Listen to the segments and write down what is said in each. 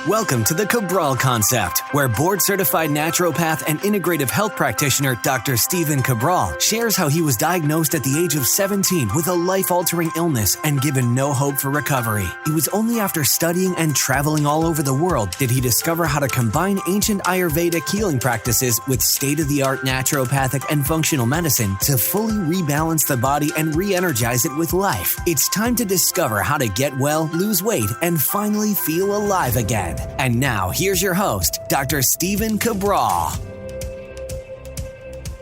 Welcome to the Cabral Concept, where board-certified naturopath and integrative health practitioner Dr. Stephen Cabral shares how he was diagnosed at the age of 17 with a life-altering illness and given no hope for recovery. It was only after studying and traveling all over the world did he discover how to combine ancient Ayurvedic healing practices with state-of-the-art naturopathic and functional medicine to fully rebalance the body and re-energize it with life. It's time to discover how to get well, lose weight, and finally feel alive again. And now, here's your host, Dr. Stephen Cabral. Hi,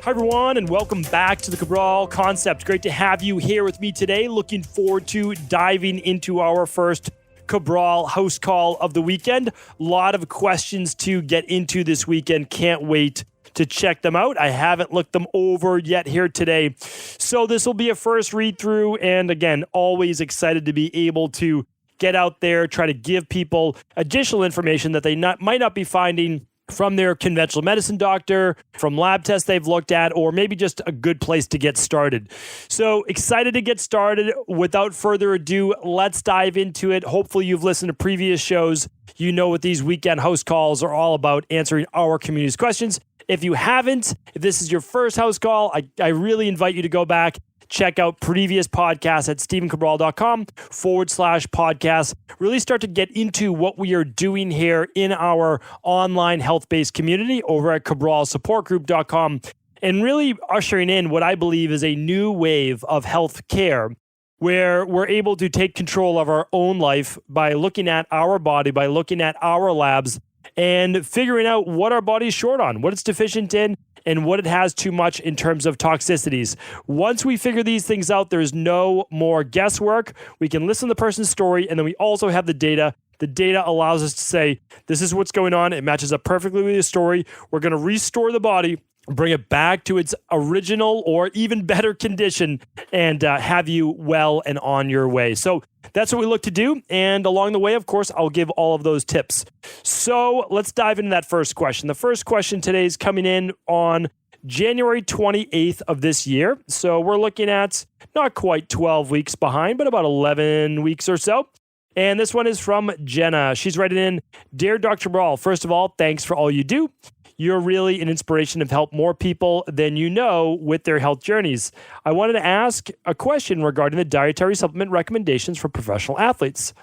everyone, and welcome back to the Cabral Concept. Great to have you here with me today. Looking forward to diving into our first Cabral HouseCall of the weekend. A lot of questions to get into this weekend. Can't wait to check them out. I haven't looked them over yet here today. So this will be a first read through. And again, always excited to be able to get out there, try to give people additional information that they might not be finding from their conventional medicine doctor, from lab tests they've looked at, or maybe just a good place to get started. So excited to get started. Without further ado, let's dive into it. Hopefully you've listened to previous shows. You know what these weekend house calls are all about, answering our community's questions. If you haven't, if this is your first house call, I really invite you to go back. Check out previous podcasts at stephencabral.com/podcast. Really start to get into what we are doing here in our online health-based community over at cabralsupportgroup.com, and really ushering in what I believe is a new wave of health care where we're able to take control of our own life by looking at our body, by looking at our labs, and figuring out what our body's short on, what it's deficient in, and what it has too much in terms of toxicities. Once we figure these things out, there's no more guesswork. We can listen to the person's story, and then we also have the data. The data allows us to say, this is what's going on. It matches up perfectly with the story. We're going to restore the body, bring it back to its original or even better condition, and have you well and on your way. So that's what we look to do. And along the way, of course, I'll give all of those tips. So let's dive into that first question. The first question today is coming in on January 28th of this year. So we're looking at not quite 12 weeks behind, but about 11 weeks or so. And this one is from Jenna. She's writing in, "Dear Dr. Cabral, first of all, thanks for all you do. You're really an inspiration to help more people than you know with their health journeys. I wanted to ask a question regarding the dietary supplement recommendations for professional athletes.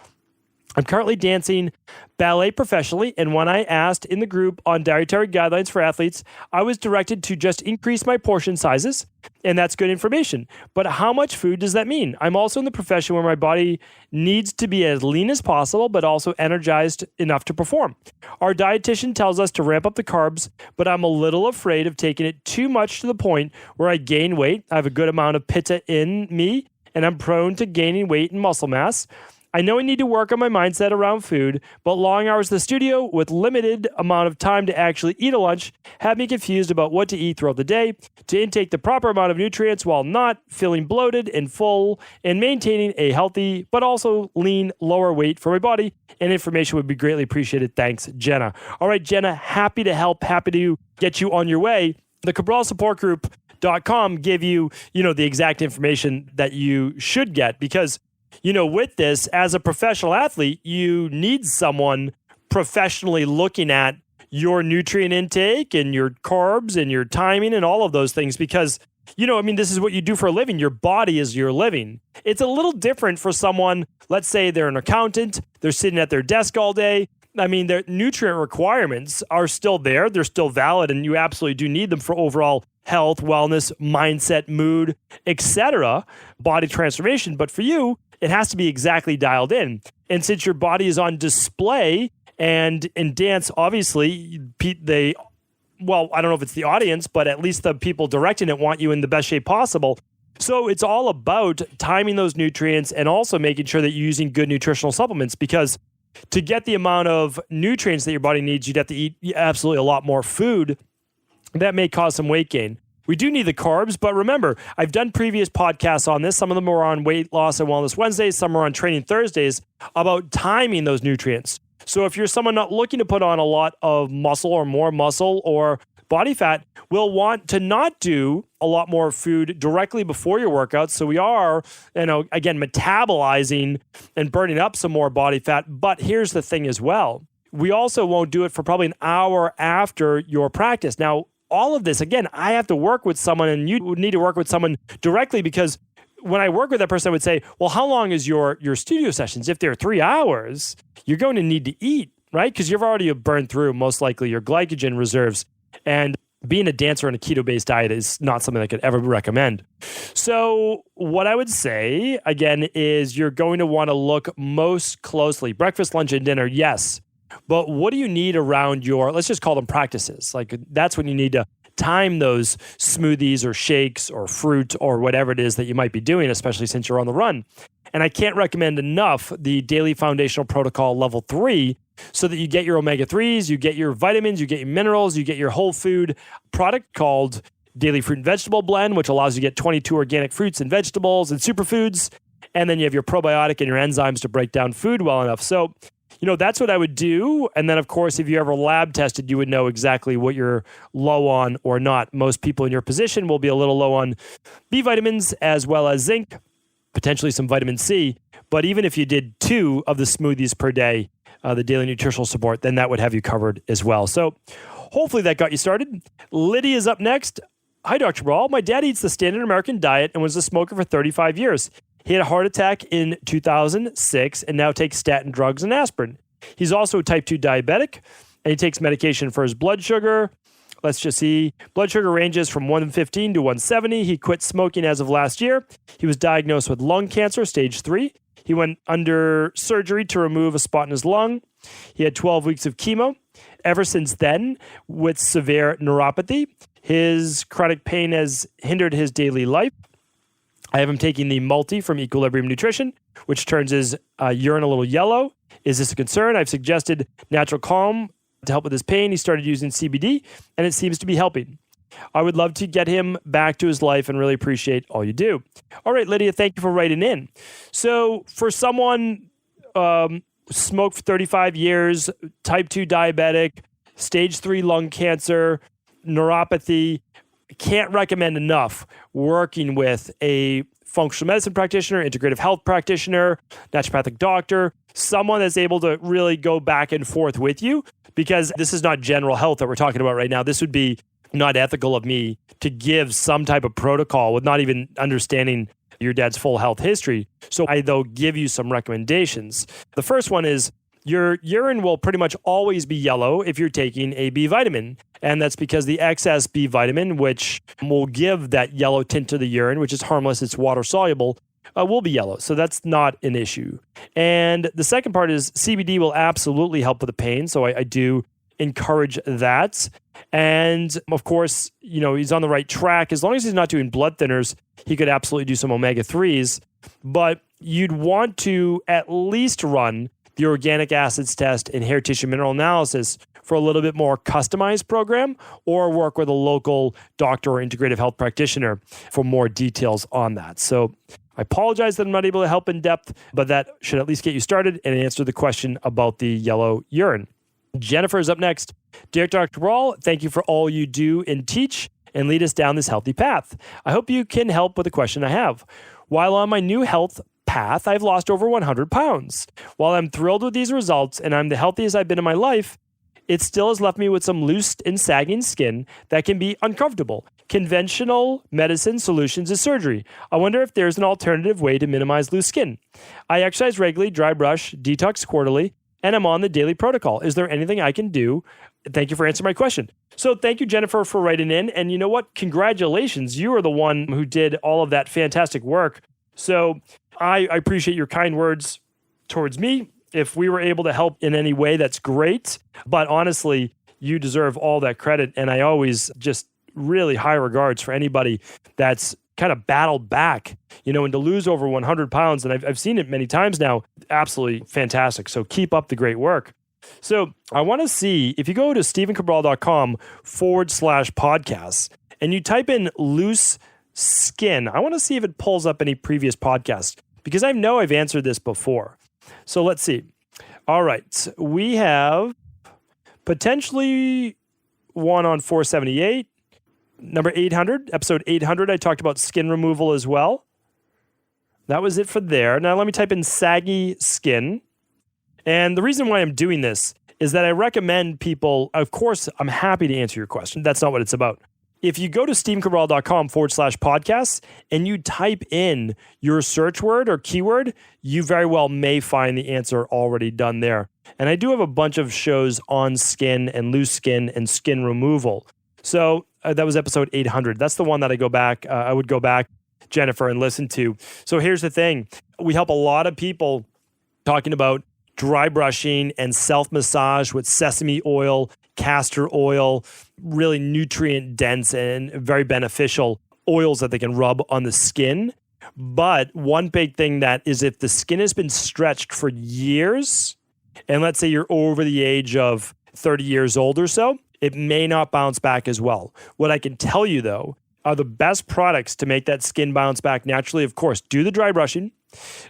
I'm currently dancing ballet professionally, and when I asked in the group on dietary guidelines for athletes, I was directed to just increase my portion sizes, and that's good information. But how much food does that mean? I'm also in the profession where my body needs to be as lean as possible, but also energized enough to perform. Our dietitian tells us to ramp up the carbs, but I'm a little afraid of taking it too much to the point where I gain weight. I have a good amount of pitta in me, and I'm prone to gaining weight and muscle mass. I know I need to work on my mindset around food, but long hours in the studio with limited amount of time to actually eat a lunch have me confused about what to eat throughout the day to intake the proper amount of nutrients while not feeling bloated and full and maintaining a healthy but also lean, lower weight for my body. And information would be greatly appreciated. Thanks, Jenna." All right, Jenna, happy to help, happy to get you on your way. The cabralsupportgroup.com give you, the exact information that you should get because with this, as a professional athlete, you need someone professionally looking at your nutrient intake and your carbs and your timing and all of those things because, this is what you do for a living. Your body is your living. It's a little different for someone, let's say they're an accountant, they're sitting at their desk all day. Their nutrient requirements are still there. They're still valid, and you absolutely do need them for overall health, wellness, mindset, mood, etc., body transformation. But for you, it has to be exactly dialed in. And since your body is on display and in dance, obviously, I don't know if it's the audience, but at least the people directing it want you in the best shape possible. So it's all about timing those nutrients and also making sure that you're using good nutritional supplements because to get the amount of nutrients that your body needs, you'd have to eat absolutely a lot more food. That may cause some weight gain. We do need the carbs, but remember, I've done previous podcasts on this. Some of them are on Weight Loss and Wellness Wednesdays, some are on Training Thursdays, about timing those nutrients. So if you're someone not looking to put on a lot of muscle or more muscle or body fat, we'll want to not do a lot more food directly before your workouts. So we are, again, metabolizing and burning up some more body fat. But here's the thing as well. we also won't do it for probably an hour after your practice. Now, all of this, again, I have to work with someone, and you would need to work with someone directly, because when I work with that person, I would say, well, how long is your studio sessions? If they're 3 hours, you're going to need to eat, right? Because you've already burned through most likely your glycogen reserves. And being a dancer on a keto-based diet is not something I could ever recommend. So what I would say, again, is you're going to want to look most closely. Breakfast, lunch, and dinner, yes. But what do you need around your, let's just call them practices. Like that's when you need to time those smoothies or shakes or fruit or whatever it is that you might be doing, especially since you're on the run. And I can't recommend enough the Daily Foundational Protocol Level 3, so that you get your omega-3s, you get your vitamins, you get your minerals, you get your whole food product called Daily Fruit and Vegetable Blend, which allows you to get 22 organic fruits and vegetables and superfoods. And then you have your probiotic and your enzymes to break down food well enough. So, that's what I would do. And then, of course, if you ever lab tested, you would know exactly what you're low on or not. Most people in your position will be a little low on B vitamins as well as zinc, potentially some vitamin C. But even if you did 2 of the smoothies per day, the daily nutritional support, then that would have you covered as well. So hopefully that got you started. Lydia is up next. Hi, Dr. Cabral. My dad eats the standard American diet and was a smoker for 35 years. He had a heart attack in 2006 and now takes statin drugs and aspirin. He's also type 2 diabetic, and he takes medication for his blood sugar. Let's just see. Blood sugar ranges from 115 to 170. He quit smoking as of last year. He was diagnosed with lung cancer, stage 3. He went under surgery to remove a spot in his lung. He had 12 weeks of chemo. Ever since then, with severe neuropathy, his chronic pain has hindered his daily life. I have him taking the multi from Equilibrium Nutrition, which turns his urine a little yellow. Is this a concern? I've suggested Natural Calm to help with his pain. He started using CBD, and it seems to be helping. I would love to get him back to his life and really appreciate all you do. All right, Lydia, thank you for writing in. So for someone smoked for 35 years, type 2 diabetic, stage 3 lung cancer, neuropathy, can't recommend enough working with a functional medicine practitioner, integrative health practitioner, naturopathic doctor, someone that's able to really go back and forth with you, because this is not general health that we're talking about right now. This would be not ethical of me to give some type of protocol with not even understanding your dad's full health history. So I, though, give you some recommendations. The first one is your urine will pretty much always be yellow if you're taking a B vitamin. And that's because the excess B vitamin, which will give that yellow tint to the urine, which is harmless, it's water soluble, will be yellow. So that's not an issue. And the second part is CBD will absolutely help with the pain. So I do encourage that. And of course, he's on the right track. As long as he's not doing blood thinners, he could absolutely do some omega-3s. But you'd want to at least run the organic acids test and hair tissue mineral analysis for a little bit more customized program, or work with a local doctor or integrative health practitioner for more details on that. So I apologize that I'm not able to help in depth, but that should at least get you started and answer the question about the yellow urine. Jennifer is up next. Dear Dr. Cabral, thank you for all you do and teach and lead us down this healthy path. I hope you can help with the question I have. While on my new health path, I've lost over 100 pounds. While I'm thrilled with these results and I'm the healthiest I've been in my life, it still has left me with some loose and sagging skin that can be uncomfortable. Conventional medicine solutions is surgery. I wonder if there's an alternative way to minimize loose skin. I exercise regularly, dry brush, detox quarterly, and I'm on the daily protocol. Is there anything I can do? Thank you for answering my question. So thank you, Jennifer, for writing in. And you know what? Congratulations. You are the one who did all of that fantastic work. So I appreciate your kind words towards me. If we were able to help in any way, that's great. But honestly, you deserve all that credit. And I always just really high regards for anybody that's kind of battled back, and to lose over 100 pounds. And I've seen it many times now. Absolutely fantastic. So keep up the great work. So I want to see, if you go to stephencabral.com/podcasts and you type in loose skin, I want to see if it pulls up any previous podcasts, because I know I've answered this before. So let's see. All right. We have potentially one on 478. Number 800, episode 800, I talked about skin removal as well. That was it for there. Now let me type in saggy skin. And the reason why I'm doing this is that I recommend people, of course, I'm happy to answer your question. That's not what it's about. If you go to stephencabral.com/podcasts and you type in your search word or keyword, you very well may find the answer already done there. And I do have a bunch of shows on skin and loose skin and skin removal. So that was episode 800. That's the one that I would go back, Jennifer, and listen to. So here's the thing. We help a lot of people talking about dry brushing and self-massage with sesame oil, castor oil, really nutrient dense and very beneficial oils that they can rub on the skin. But one big thing that is if the skin has been stretched for years, and let's say you're over the age of 30 years old or so, it may not bounce back as well. What I can tell you though, are the best products to make that skin bounce back naturally. Of course, do the dry brushing,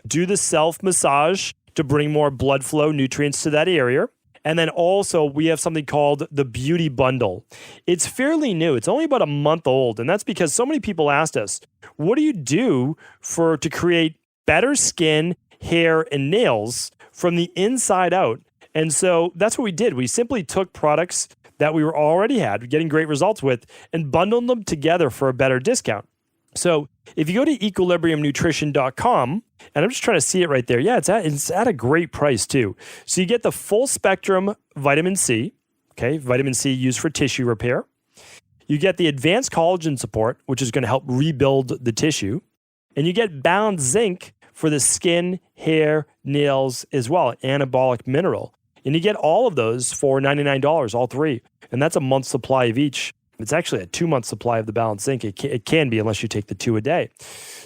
do the self-massage to bring more blood flow, nutrients to that area. And then also we have something called the Beauty Bundle. It's fairly new. It's only about a month old. And that's because so many people asked us, what do you do to create better skin, hair, and nails from the inside out? And so that's what we did. We simply took products that we already had, getting great results with, and bundled them together for a better discount. So if you go to equilibriumnutrition.com, and I'm just trying to see it right there. Yeah, it's at a great price too. So you get the full spectrum vitamin C, okay, vitamin C used for tissue repair. You get the advanced collagen support, which is going to help rebuild the tissue. And you get balanced zinc for the skin, hair, nails as well, anabolic mineral. And you get all of those for $99, all three. And that's a month's supply of each. It's actually a 2-month supply of the balanced zinc. It can be unless you take the 2 a day.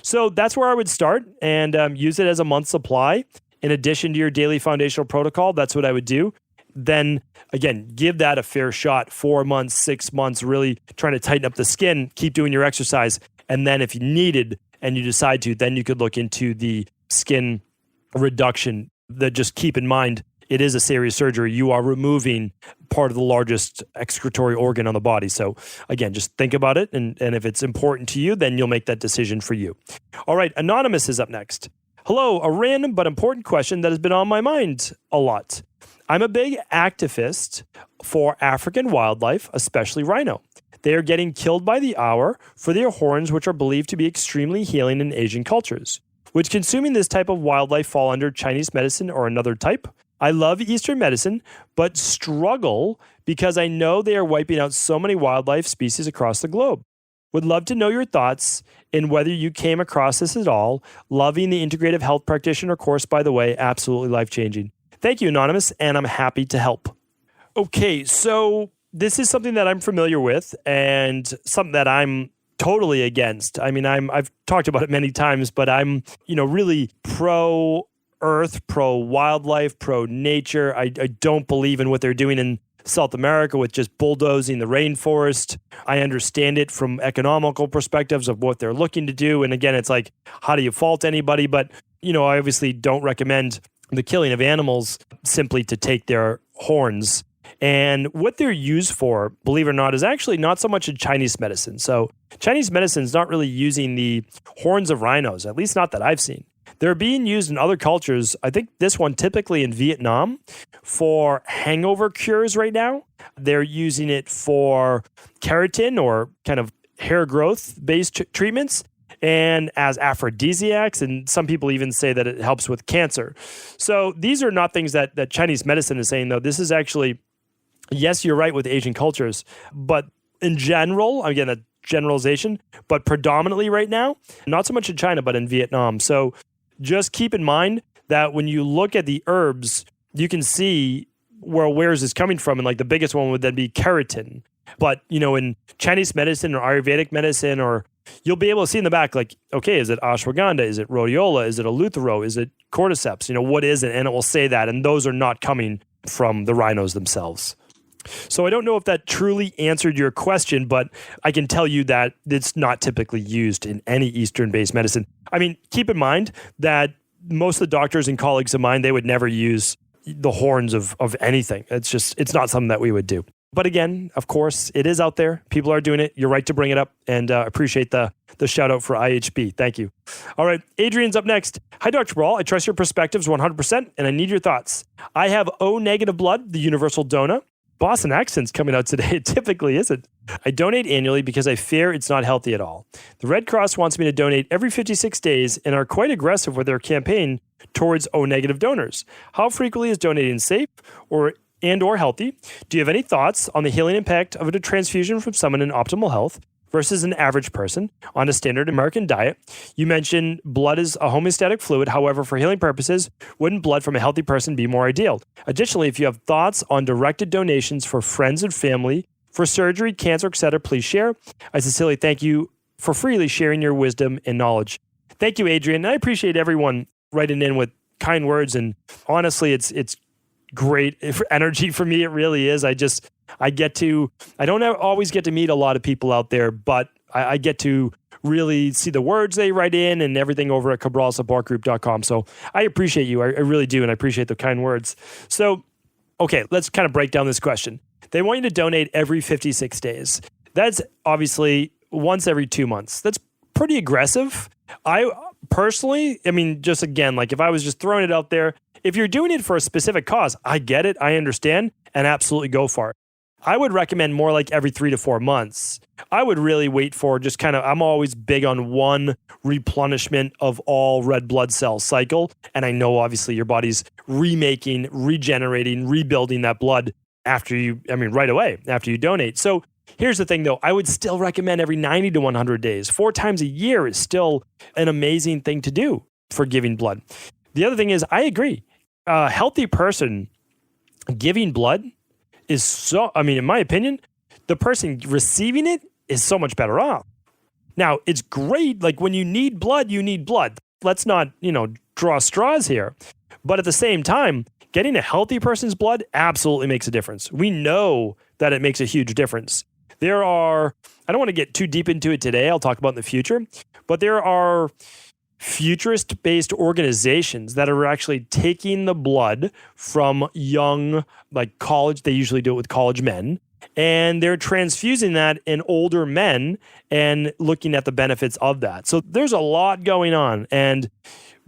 So that's where I would start and use it as a month's supply. In addition to your daily foundational protocol, that's what I would do. Then again, give that a fair shot, 4 months, 6 months, really trying to tighten up the skin, keep doing your exercise. And then if you needed and you decide to, then you could look into the skin reduction. That just keep in mind, it is a serious surgery. You are removing part of the largest excretory organ on the body. So again, just think about it. And if it's important to you, then you'll make that decision for you. All right, Anonymous is up next. Hello, a random but important question that has been on my mind a lot. I'm a big activist for African wildlife, especially rhino. They are getting killed by the hour for their horns, which are believed to be extremely healing in Asian cultures. Would consuming this type of wildlife fall under Chinese medicine or another type? I love Eastern medicine, but struggle because I know they are wiping out so many wildlife species across the globe. Would love to know your thoughts and whether you came across this at all. Loving the integrative health practitioner course, by the way, absolutely life-changing. Thank you, Anonymous, and I'm happy to help. Okay, so this is something that I'm familiar with and something that I'm totally against. I mean, I've talked about it many times, but I'm, really pro-earth, pro-wildlife, pro-nature. I don't believe in what they're doing in South America with just bulldozing the rainforest. I understand it from economical perspectives of what they're looking to do. And again, it's like, how do you fault anybody? But, I obviously don't recommend the killing of animals simply to take their horns. And what they're used for, believe it or not, is actually not so much in Chinese medicine. So Chinese medicine is not really using the horns of rhinos, at least not that I've seen. They're being used in other cultures. I think this one typically in Vietnam for hangover cures right now. They're using it for keratin or kind of hair growth based treatments and as aphrodisiacs. And some people even say that it helps with cancer. So these are not things that Chinese medicine is saying, though. This is actually, yes, you're right with Asian cultures, but in general, again, a generalization, but predominantly right now, not so much in China, but in Vietnam. So just keep in mind that when you look at the herbs, you can see where is this coming from. And like the biggest one would then be keratin. But, in Chinese medicine or Ayurvedic medicine, or you'll be able to see in the back, like, okay, is it ashwagandha? Is it rhodiola? Is it eleuthero? Is it cordyceps? What is it? And it will say that. And those are not coming from the rhinos themselves. So I don't know if that truly answered your question, but I can tell you that it's not typically used in any Eastern-based medicine. I mean, keep in mind that most of the doctors and colleagues of mine, they would never use the horns of anything. It's not something that we would do. But again, of course, it is out there. People are doing it. You're right to bring it up and appreciate the the shout out for IHB. Thank you. All right. Adrian's up next. Hi, Dr. Cabral. I trust your perspectives 100%, and I need your thoughts. I have O negative blood, the universal donor. Boston accent's coming out today. It typically isn't. I donate annually because I fear it's not healthy at all. The Red Cross wants me to donate every 56 days and are quite aggressive with their campaign towards O negative donors. How frequently is donating safe or healthy? Do you have any thoughts on the healing impact of a transfusion from someone in optimal health versus an average person on a standard American diet? You mentioned blood is a homeostatic fluid. However, for healing purposes, wouldn't blood from a healthy person be more ideal? Additionally, if you have thoughts on directed donations for friends and family, for surgery, cancer, etc., please share. I sincerely thank you for freely sharing your wisdom and knowledge. Thank you, Adrian. I appreciate everyone writing in with kind words. And honestly, it's great energy for me. It really is. I don't always get to meet a lot of people out there, but I get to really see the words they write in and everything over at cabralsupportgroup.com. So I appreciate you. I really do. And I appreciate the kind words. So, okay, let's kind of break down this question. They want you to donate every 56 days. That's obviously once every 2 months. That's pretty aggressive. I personally, just again, like if I was just throwing it out there, if you're doing it for a specific cause, I get it, I understand, and absolutely go for it. I would recommend more like every 3 to 4 months. I would really wait for just I'm always big on one replenishment of all red blood cell cycle. And I know obviously your body's remaking, regenerating, rebuilding that blood right away after you donate. So here's the thing though, I would still recommend every 90 to 100 days. 4 times a year is still an amazing thing to do for giving blood. The other thing is, I agree. A healthy person giving blood is in my opinion, the person receiving it is so much better off. Now, it's great. Like when you need blood, you need blood. Let's not, draw straws here. But at the same time, getting a healthy person's blood absolutely makes a difference. We know that it makes a huge difference. I don't want to get too deep into it today. I'll talk about in the future, but there are futurist-based organizations that are actually taking the blood from young, like college, they usually do it with college men, and they're transfusing that in older men and looking at the benefits of that. So there's a lot going on, and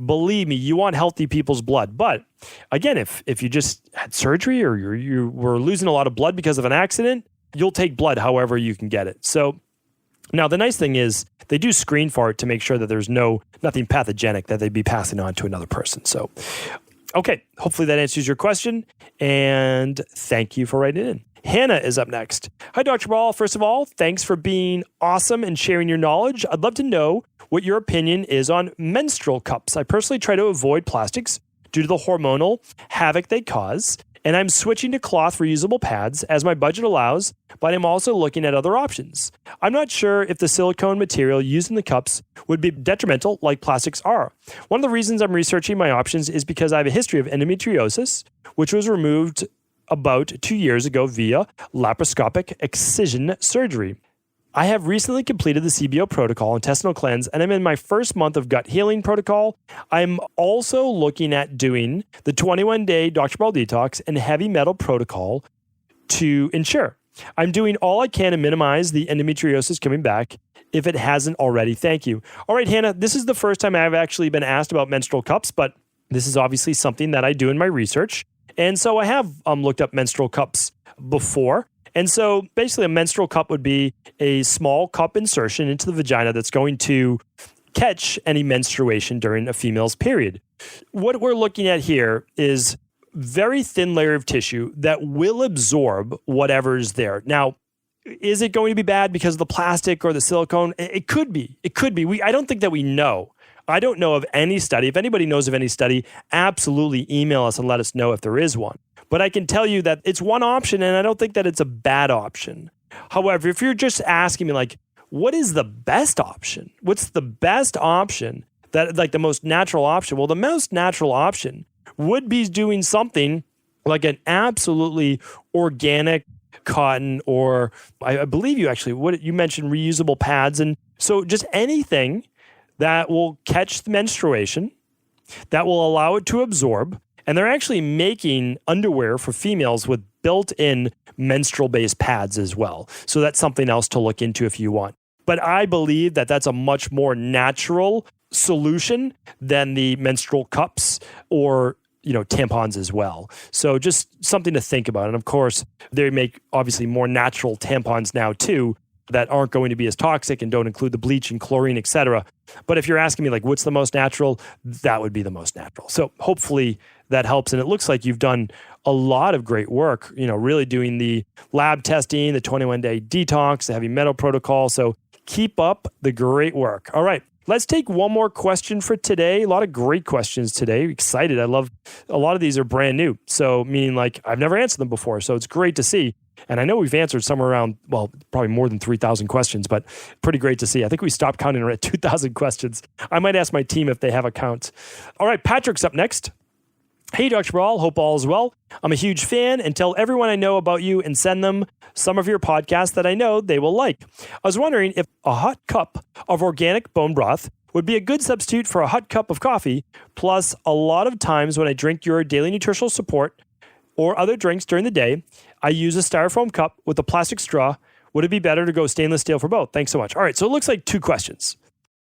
believe me, you want healthy people's blood. But again, if you just had surgery or you were losing a lot of blood because of an accident, you'll take blood however you can get it. So now, the nice thing is they do screen for it to make sure that there's nothing pathogenic that they'd be passing on to another person. So, okay, hopefully that answers your question, and thank you for writing in. Hannah is up next. Hi, Dr. Ball. First of all, thanks for being awesome and sharing your knowledge. I'd love to know what your opinion is on menstrual cups. I personally try to avoid plastics due to the hormonal havoc they cause, and I'm switching to cloth reusable pads as my budget allows, but I'm also looking at other options. I'm not sure if the silicone material used in the cups would be detrimental like plastics are. One of the reasons I'm researching my options is because I have a history of endometriosis, which was removed about 2 years ago via laparoscopic excision surgery. I have recently completed the CBO protocol, intestinal cleanse, and I'm in my first month of gut healing protocol. I'm also looking at doing the 21-day Dr. Ball detox and heavy metal protocol to ensure I'm doing all I can to minimize the endometriosis coming back if it hasn't already. Thank you. All right, Hannah, this is the first time I've actually been asked about menstrual cups, but this is obviously something that I do in my research. And so I have looked up menstrual cups before. And so basically a menstrual cup would be a small cup insertion into the vagina that's going to catch any menstruation during a female's period. What we're looking at here is very thin layer of tissue that will absorb whatever is there. Now, is it going to be bad because of the plastic or the silicone? It could be. It could be. I don't think that we know. I don't know of any study. If anybody knows of any study, absolutely email us and let us know if there is one. But I can tell you that it's one option, and I don't think that it's a bad option. However, if you're just asking me, like, what is the best option? What's the best option? That, like, the most natural option? Well, the most natural option would be doing something like an absolutely organic cotton, or I believe you mentioned reusable pads. And so just anything that will catch the menstruation, that will allow it to absorb. And they're actually making underwear for females with built-in menstrual-based pads as well. So that's something else to look into if you want. But I believe that that's a much more natural solution than the menstrual cups or tampons as well. So just something to think about. And of course, they make obviously more natural tampons now too that aren't going to be as toxic and don't include the bleach and chlorine, etc. But if you're asking me like what's the most natural, that would be the most natural. So hopefully that helps. And it looks like you've done a lot of great work, really doing the lab testing, the 21-day detox, the heavy metal protocol. So keep up the great work. All right. Let's take one more question for today. A lot of great questions today. Excited. I love a lot of these are brand new. So meaning like I've never answered them before. So it's great to see. And I know we've answered somewhere around, probably more than 3,000 questions, but pretty great to see. I think we stopped counting at 2,000 questions. I might ask my team if they have a count. All right, Patrick's up next. Hey, Dr. Cabral, hope all is well. I'm a huge fan and tell everyone I know about you and send them some of your podcasts that I know they will like. I was wondering if a hot cup of organic bone broth would be a good substitute for a hot cup of coffee. Plus, a lot of times when I drink your daily nutritional support or other drinks during the day, I use a styrofoam cup with a plastic straw. Would it be better to go stainless steel for both? Thanks so much. All right, so it looks like 2 questions.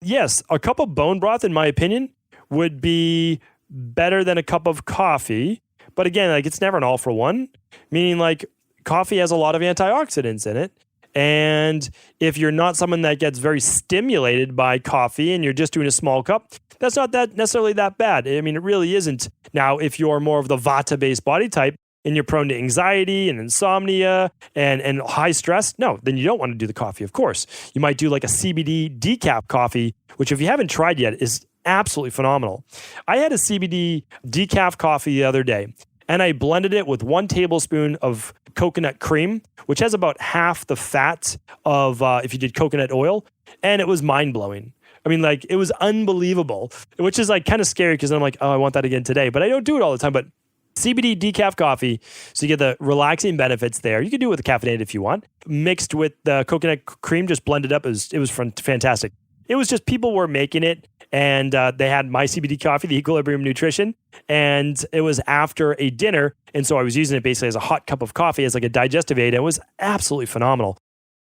Yes, a cup of bone broth, in my opinion, would be better than a cup of coffee. But again, like it's never an all for one, meaning like coffee has a lot of antioxidants in it. And if you're not someone that gets very stimulated by coffee and you're just doing a small cup, that's not that necessarily that bad. I mean, it really isn't. Now, if you're more of the Vata-based body type and you're prone to anxiety and insomnia and high stress, no, then you don't want to do the coffee, of course. You might do like a CBD decaf coffee, which if you haven't tried yet is absolutely phenomenal. I had a CBD decaf coffee the other day, and I blended it with 1 tablespoon of coconut cream, which has about half the fat of if you did coconut oil, and it was mind-blowing. I mean, like, it was unbelievable, which is like kind of scary because I'm like, oh, I want that again today, but I don't do it all the time. But CBD decaf coffee, so you get the relaxing benefits there. You can do it with the caffeinated if you want. Mixed with the coconut cream, just blended up. It was fantastic. It was just people were making it, and they had my CBD coffee, the Equilibrium Nutrition, and it was after a dinner, and so I was using it basically as a hot cup of coffee, as like a digestive aid, and it was absolutely phenomenal.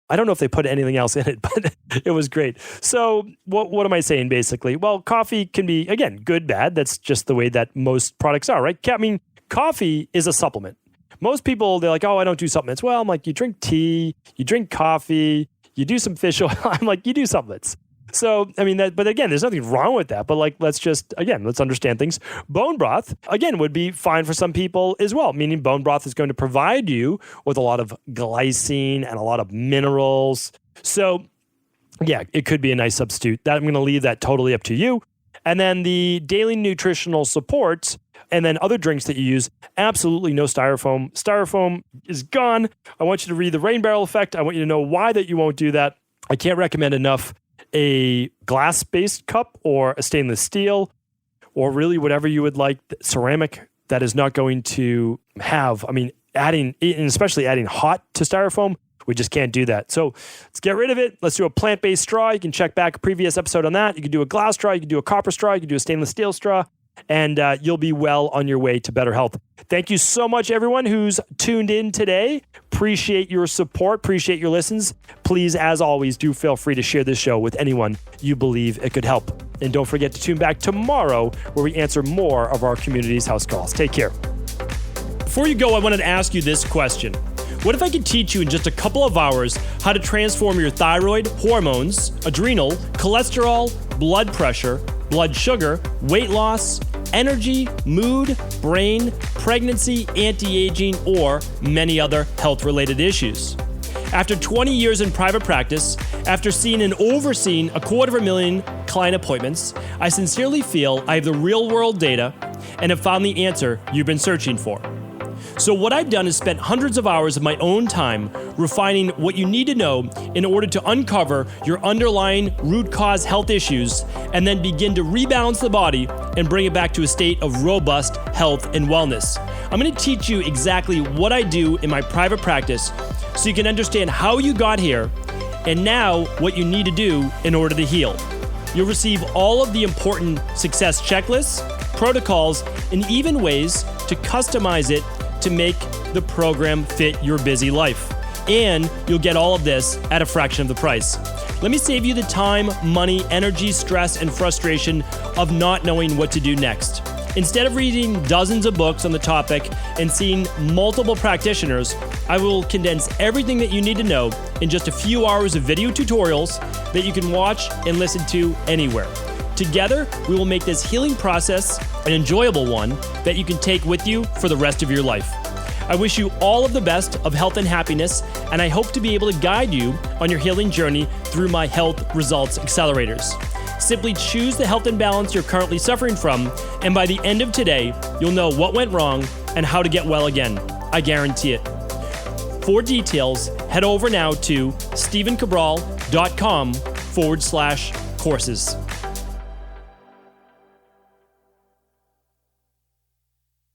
I don't know if they put anything else in it, but it was great. So what am I saying basically? Well, coffee can be, again, good, bad. That's just the way that most products are, right? I mean, coffee is a supplement. Most people, they're like, oh, I don't do supplements. Well, I'm like, you drink tea, you drink coffee, you do some fish oil. I'm like, you do supplements. So, I mean, but again, there's nothing wrong with that. But like, let's understand things. Bone broth, again, would be fine for some people as well, meaning bone broth is going to provide you with a lot of glycine and a lot of minerals. So, yeah, it could be a nice substitute. I'm going to leave that totally up to you. And then the daily nutritional support and then other drinks that you use, absolutely no styrofoam. Styrofoam is gone. I want you to read the rain barrel effect. I want you to know why that you won't do that. I can't recommend enough a glass-based cup or a stainless steel or really whatever you would like, ceramic, that is not going to have, I mean, especially adding hot to styrofoam, we just can't do that. So let's get rid of it. Let's do a plant-based straw. You can check back a previous episode on that. You can do a glass straw. You can do a copper straw. You can do a stainless steel straw. And you'll be well on your way to better health. Thank you so much, everyone who's tuned in today. Appreciate your support. Appreciate your listens. Please, as always, do feel free to share this show with anyone you believe it could help. And don't forget to tune back tomorrow where we answer more of our community's house calls. Take care. Before you go, I wanted to ask you this question. What if I could teach you in just a couple of hours how to transform your thyroid, hormones, adrenal, cholesterol, blood pressure, blood sugar, weight loss, energy, mood, brain, pregnancy, anti-aging, or many other health-related issues? After 20 years in private practice, after seeing and overseeing 250,000 client appointments, I sincerely feel I have the real-world data and have found the answer you've been searching for. So what I've done is spent hundreds of hours of my own time refining what you need to know in order to uncover your underlying root cause health issues and then begin to rebalance the body and bring it back to a state of robust health and wellness. I'm going to teach you exactly what I do in my private practice so you can understand how you got here and now what you need to do in order to heal. You'll receive all of the important success checklists, protocols, and even ways to customize it to make the program fit your busy life. And you'll get all of this at a fraction of the price. Let me save you the time, money, energy, stress, and frustration of not knowing what to do next. Instead of reading dozens of books on the topic and seeing multiple practitioners, I will condense everything that you need to know in just a few hours of video tutorials that you can watch and listen to anywhere. Together, we will make this healing process an enjoyable one that you can take with you for the rest of your life. I wish you all of the best of health and happiness, and I hope to be able to guide you on your healing journey through my Health Results Accelerators. Simply choose the health imbalance you're currently suffering from, and by the end of today, you'll know what went wrong and how to get well again. I guarantee it. For details, head over now to stevencabral.com/courses.